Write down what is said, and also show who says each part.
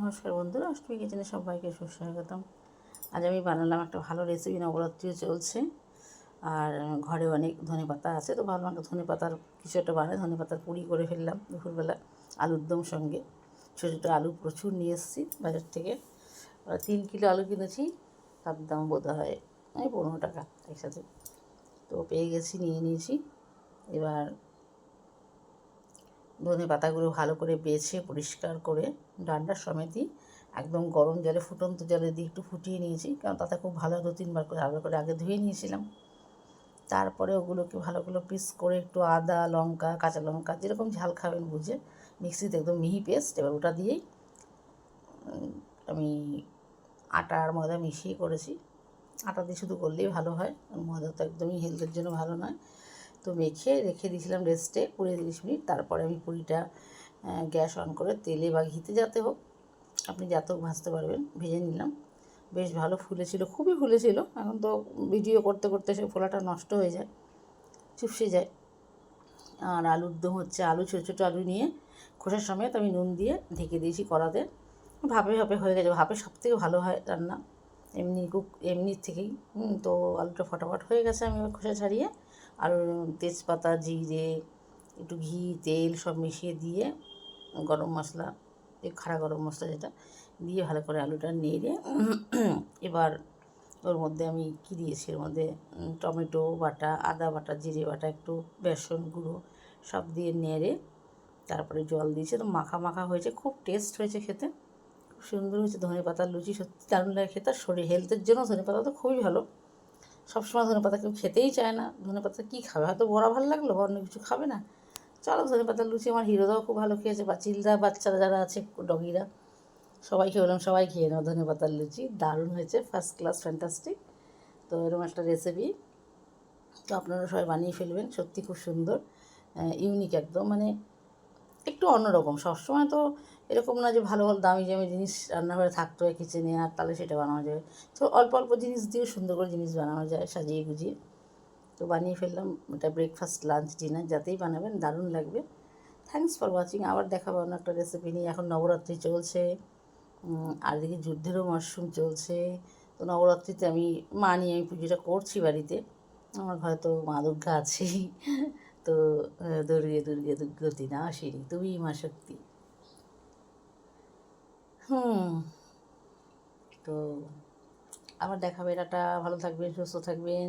Speaker 1: নমস্কার বন্ধুরা, অষ্টমী কিচেনে সবাইকে সুস্বাগতম। আজ আমি বানালাম একটা ভালো রেসিপি। নবরাত্রিও চলছে আর ঘরে অনেক ধনেপাতা আছে, তো ভাবলাম একটা ধনেপাতার কিছু একটা বানাই। ধনেপাতার পুরি করে ফেললাম দুপুরবেলা আলুর দম সঙ্গে। ছোটো ছোটো আলু প্রচুর নিয়ে এসেছি বাজার থেকে। 3 কিলো আলু কিনেছি, তার দাম বোধ হয় 15 টাকা একসাথে। তো পেয়ে গেছি, নিয়ে নিয়েছি। এবার ধনে পাতাগুলো ভালো করে বেছে পরিষ্কার করে ডান্ডা সমেতই একদম গরম জলে, ফুটন্ত জলে দিয়ে একটু ফুটিয়ে নিয়েছি, কারণ তাতে খুব ভালো 2-3 বার করে আলাদা করে আগে ধুয়ে নিয়েছিলাম। তারপরে ওগুলোকে ভালো করে পিস করে একটু আদা, লঙ্কা, কাঁচা লঙ্কা যেরকম ঝাল খাবেন বুঝে মিক্সিতে একদম মিহি পেস্ট। এবার ওটা দিয়েই আমি আটা আর ময়দা মিশিয়ে করেছি। আটা দিয়ে শুধু করলেই ভালো হয়, ময়দা তো একদমই হেলথের জন্য ভালো নয়। তো মেখে রেখে দিয়েছিলাম রেস্টে 20-30 মিনিট। তারপরে আমি পুরিটা গ্যাস অন করে তেলে বা ঘিতে যাতে হোক, আপনি যত ভাজতে পারবেন ভেজে নিলাম। বেশ ভালো ফুলেছিল, খুবই ফুলেছিল। এখন তো ভিডিও করতে করতে সে ফোলাটা নষ্ট হয়ে যায়, চুপসে যায়। আর আলুর দম হচ্ছে, আলু ছোটো ছোটো আলু নিয়ে খোসার সমেত আমি নুন দিয়ে ঢেকে দিয়েছি কড়াতে। ভাপে ভাপে হয়ে গেছে। ভাপে সবথেকে ভালো হয় রান্না, এমনির থেকেই। তো আলুটা ফটাফট হয়ে গেছে। আমি এবার খোসা ছাড়িয়ে আর তেজপাতা, জিরে, একটু ঘি, তেল সব মিশিয়ে দিয়ে গরম মশলা, খাড়া গরম মশলা যেটা দিয়ে ভালো করে আলুটা নেড়ে এবার ওর মধ্যে আমি কী দিয়েছি, এর মধ্যে টমেটো বাটা, আদা বাটা, জিরে বাটা, একটু বেসন গুঁড়ো সব দিয়ে নেড়ে তারপরে জল দিয়েছি। তো মাখা মাখা হয়েছে, খুব টেস্ট হয়েছে খেতে, খুব সুন্দর হয়েছে। ধনেপাতার লুচি সত্যি দারুণ লাগে খেতে। শরীর হেলথের জন্য ধনেপাতা তো খুবই ভালো। সবসময় ধনেপাতা কেউ খেতেই চায় না। ধনেপাতা কী খাবে, হয়তো বড়া ভালো লাগলো বা অন্য কিছু খাবে না। চলো, ধনেপাতার লুচি আমার হিরোদাও খুব ভালো খেয়েছে, বা চিলরা বাচ্চারা যারা আছে ডগিরা সবাইকে বললাম সবাই খেয়ে নাও ধনেপাতার লুচি, দারুণ হয়েছে, ফার্স্ট ক্লাস, ফ্যান্টাস্টিক। তো এরকম একটা রেসিপি, তো আপনারা সবাই বানিয়ে ফেলবেন। সত্যি খুব সুন্দর, ইউনিক একদম, মানে একটু অন্যরকম। সবসময় তো এরকম না যে ভালো ভালো দামি দামি জিনিস রান্নাঘরে থাকতে হয় কিচেনে, আর তাহলে সেটা বানানো যায়। তো অল্প অল্প জিনিস দিয়েও সুন্দর করে জিনিস বানানো যায় সাজিয়ে গুজিয়ে। তো বানিয়ে ফেললাম। এটা ব্রেকফাস্ট, লাঞ্চ, ডিনার যাতেই বানাবেন দারুণ লাগবে। Thanks for watching. আবার দেখাবো অন্য একটা রেসিপি নিয়ে। এখন নবরাত্রি চলছে, আর এদিকে যুদ্ধেরও মরশুম চলছে। তো নবরাত্রিতে আমি আমি পুজোটা করছি বাড়িতে। আমার ঘরে তো মা দুর্গা আছেই। তো দুর্গে দুর্গে দুর্গতি নাশিনী তুমি মা শক্তি। তো আবার দেখাবে। এটা ভালো থাকবেন, সুস্থ থাকবেন।